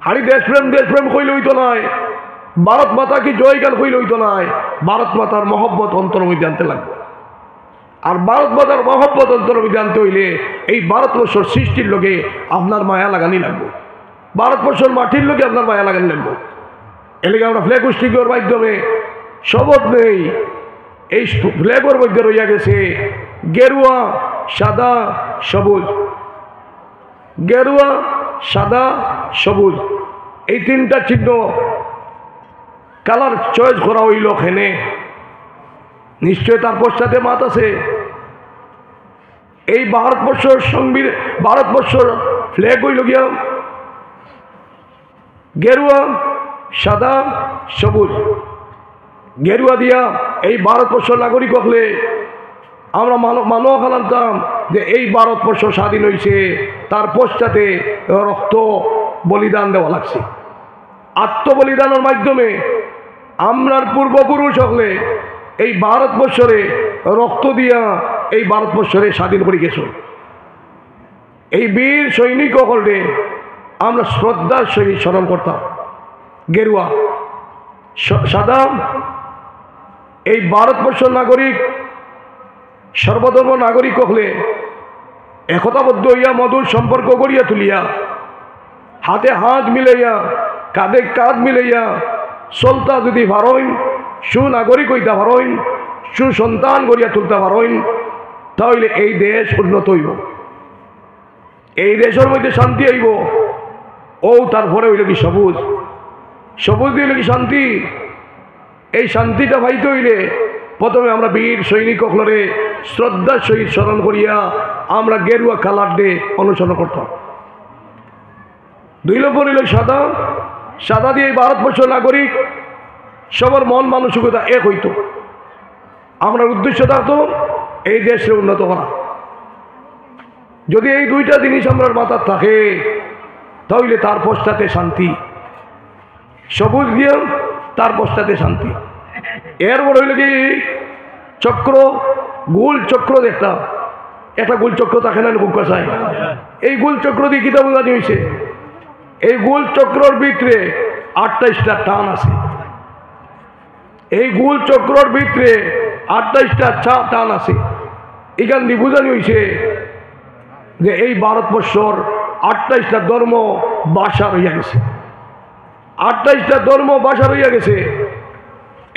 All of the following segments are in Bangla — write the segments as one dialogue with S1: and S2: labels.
S1: হারি দেশপ্রেম কইলে হইতো নয়, ভারত মাতা কি জয়গান কইলে হইতো নয়, ভারত মাতার মহব্বত অন্তর মধ্যে আনতে লাগবে। আর ভারত মাতার মহব্বত অন্তর মধ্যে আনতে হইলে এই ভারতবর্ষের সৃষ্টির লোকে আপনার মায়া লাগানি লাগবে, ভারতবর্ষের মাটির লোকে আপনার মায়া লাগানি লাগবে। এলাকা আমরা ফ্ল্যাগ হোস্টিংয়ের মাধ্যমে শপথ নেই, এই ফ্ল্যাগের মধ্যে রইয়া গেছে গেরুয়া সাদা সবুজ, গেরুয়া সাদা সবুজ, এই তিনটা চিহ্ন কালার চয়েস করা হইল। খেনে নিশ্চয় তার পশ্চাতে মাত আছে। এই ভারতবর্ষের সংবিধান, ভারতবর্ষের ফ্ল্যাগ হইল গিয়া গেরুয়া সাদা সবুজ। গেরুয়া দিয়া এই ভারতবর্ষের নাগরিক হলে আমরা মানব খালাম যে এই ভারতবর্ষ স্বাধীন হয়েছে, তার পশ্চাতে রক্ত বলিদান দেওয়া লাগছে। আত্মবলিদানের মাধ্যমে আমরার পূর্বপুরুষ হলে এই ভারতবর্ষরে রক্ত দিয়া এই ভারতবর্ষরে স্বাধীন করে গেছে। এই বীর সৈনিক হলে আমরা শ্রদ্ধার সহিত স্মরণ করতাম। গেরুয়া সাদা এই ভারতবর্ষের নাগরিক, সর্বধর্ম নাগরিক হলে একতাবদ্ধ হইয়া মধুর সম্পর্ক গড়িয়া তুলিয়া, হাতে হাত মিলাইয়া কাঁধে কাঁধ মিলাইয়া চলতা যদি পারইন, সুনাগরিক হইতে পারইন, সুসন্তান গড়িয়া তুলতে পারইন, তাহলে এই দেশ উন্নত হইব, এই দেশের মধ্যে শান্তি হইব। ও তারপরে হইল কি সবুজ, সবুজ দিয়ে হইল কি শান্তি। এই শান্তিটা পাইতে হইলে প্রথমে আমরা বীর সৈনিক হলরে শ্রদ্ধার সহিত স্মরণ করিয়া আমরা গেরুয়া কালার ডে অনুসরণ করতাম। 2 নম্বর হইল সাদা, সাদা দিয়ে এই ভারতবর্ষের নাগরিক সবার মন মানসিকতা এক হইত। আমরা উদ্দেশ্য থাকতো এই দেশকে উন্নত করা। যদি এই দুইটা জিনিস আমরা মাথার থাকে তাহলে তার পশ্চাতে শান্তি, সবুজ দিয়ে তার পশ্চাতে শান্তি। এরপর হইল কি চক্র, গোল চক্র দেখতাম, একটা গোল চক্র থাকে না খুব কাছায়। এই গোল চক্র দিয়ে কিতাব বোঝানি হয়েছে, এই গোল চক্রর ভিতরে 28টা টান আছে। এই গোল চক্রর ভিতরে 28টা টান আছে। এখান দিয়ে বোঝানি হয়েছে যে এই ভারতবর্ষর 28টা ধর্ম বাসা রইয়া গেছে, 28টা ধর্ম বাসা রইয়া গেছে।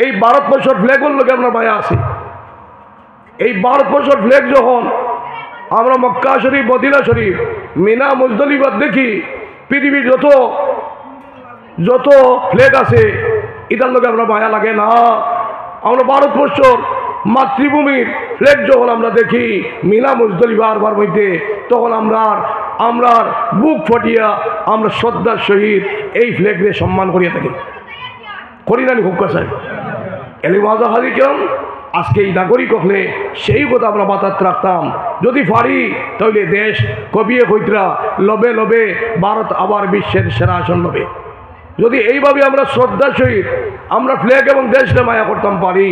S1: এই ভারতবর্ষের ফ্ল্যাগের লোকে আমরা মায়া আছি। এই ভারতবর্ষের ফ্ল্যাগ যখন আমরা মক্কা শরীফ, মদিনা শরীফ, মিনা, মুজদলিফা দেখি, পৃথিবীর যত ফ্ল্যাগ আছে এটার লোকে আমরা মায়া লাগে না। আমরা ভারতবর্ষর মাতৃভূমির ফ্ল্যাগ যখন আমরা দেখি মিনা, মুজদলিফা আরবার মধ্যে, তখন আমরা বুক ফটিয়া আমরা শ্রদ্ধার সহিত এই ফ্ল্যাগকে সম্মান করিয়া থাকি, করি না খুব কাছায়। এলি মাজা হাজি কেন আজকে এই নাগরিক হলে সেই কথা আমরা মাথায় রাখতাম। যদি পারি তাহলে দেশ কবিয়ে কইতরা লবে লবে ভারত আবার বিশ্বের সেরা আসন লবে। যদি এইভাবে আমরা শ্রদ্ধার সহিত আমরা ফ্ল্যাগ এবং দেশকে মায়া করতাম পারি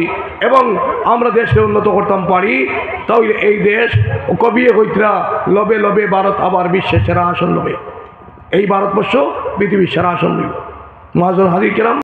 S1: এবং আমরা দেশকে উন্নত করতাম পারি, তাহলে এই দেশ কবিয়ে কইতরা লবে লবে ভারত আবার বিশ্বের সেরা আসন লবে। এই ভারতবর্ষ পৃথিবীর সেরা আসন লইব। মাজা হাজি কেরাম।